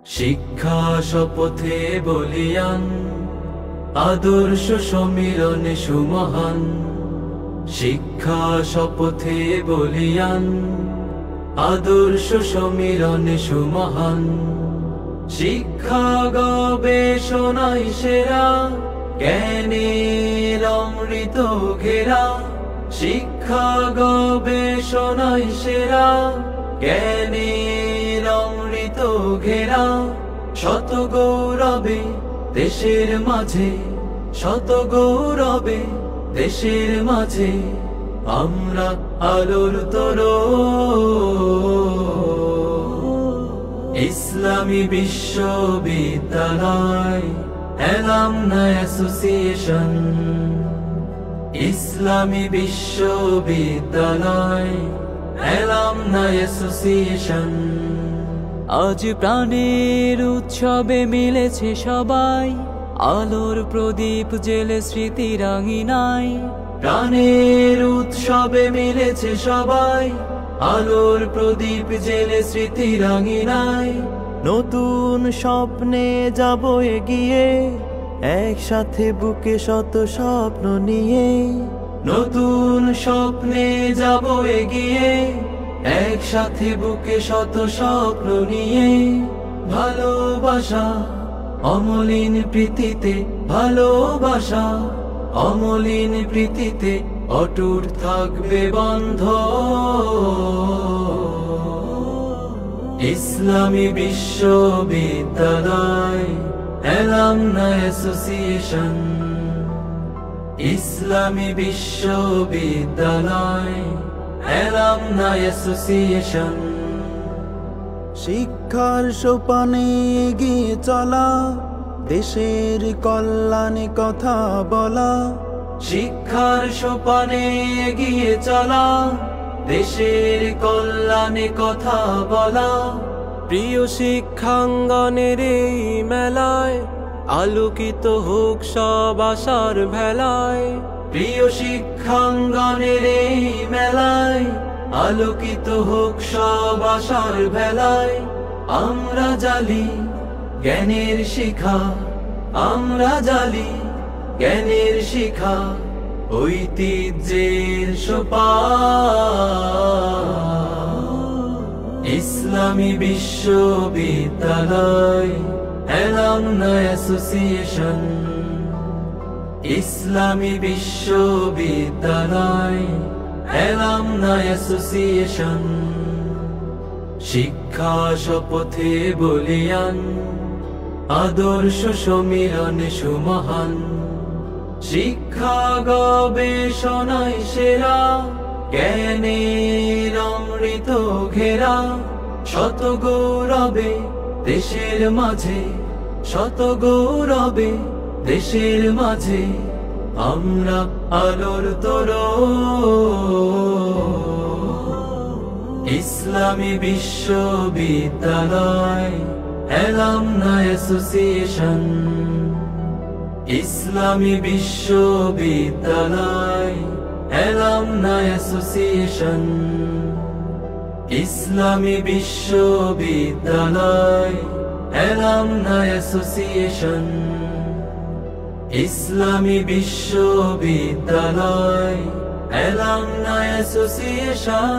শিক্ষা শপথে বলিয়ান, আদর্শ সমীরণে সুমহান। শিক্ষা শপথে বলিয়ান, আদর্শ সমীরণে সুমহান। শিক্ষা গবেষণায় সেরা, জ্ঞানের অমৃত ঘেরা। শিক্ষা গবেষণায় সেরা, জ্ঞানের অমৃত ঘেরা। শত গৌরবে দেশের মাঝে, শত গৌরবে দেশের মাঝে আমরা আলোর তরুণ। ইসলামী বিশ্ববিদ্যালয় অ্যালামনাই অ্যাসোসিয়েশন। ইসলামী বিশ্ববিদ্যালয় অ্যালামনাই অ্যাসোসিয়েশন। আজ প্রাণের উৎসবে মিলেছে সবাই, আলোর প্রদীপ জেলে স্মৃতির আঙিনায়। প্রাণের উৎসবে মিলেছে সবাই, আলোর প্রদীপ জেলে স্মৃতির আঙিনায়। নতুন স্বপ্নে যাব এগিয়ে, একসাথে বুকে শত স্বপ্ন নিয়ে। নতুন স্বপ্নে যাব এগিয়ে, একসাথে বুকে শত স্বপ্ন নিয়ে। ভালোবাসা অমলিন প্রীতিতে, ভালোবাসা অমলিন প্রীতিতে অটুট থাকবে বন্ধন। ইসলামী বিশ্ববিদ্যালয় অ্যালামনাই অ্যাসোসিয়েশন। ইসলামী বিশ্ববিদ্যালয় অ্যালামনাই অ্যাসোসিয়েশন। শিক্ষার সোপানে এগিয়ে চলা, দেশের কল্যাণে কথা বলা। শিক্ষার সোপানে এগিয়ে চলা, দেশের কল্যাণে কথা বলা। প্রিয় শিক্ষাঙ্গনের এই মেলায়, আলোকিত হোক সব আশার ভেলায়। প্রিয় শিক্ষাঙ্গনের এই মেলায়, আলোকিত হোক সব আশার ভেলায়। আমরা জ্বালি জ্ঞানের শিখা, আমরা জ্বালি জ্ঞানের শিখা। ঐতিহ্যের সোপান। ইসলামী বিশ্ববিদ্যালয় অ্যালামনাই অ্যাসোসিয়েশন। ইসলামী বিশ্ববিদ্যালয় অ্যালামনাই অ্যাসোসিয়েশন। শিক্ষা শপথে বলিয়ান, আদর্শ সমীরণে সুমহান। শিক্ষা গবেষণায় সেরা, জ্ঞানের অমৃত ঘেরা। শত গৌরবে দেশের মাঝে, শত গৌরবে দেশের মাঝে আমরা আলোর তরুণ। ইসলামী বিশ্ববিদ্যালয় অ্যালামনাই অ্যাসোসিয়েশন। ইসলামী বিশ্ববিদ্যালয় অ্যালামনাই অ্যাসোসিয়েশন। ইসলামী বিশ্ববিদ্যালয় অ্যালামনাই অ্যাসোসিয়েশন। ইসলামী বিশ্ববিদ্যালয় অ্যালামনাই অ্যাসোসিয়েশন।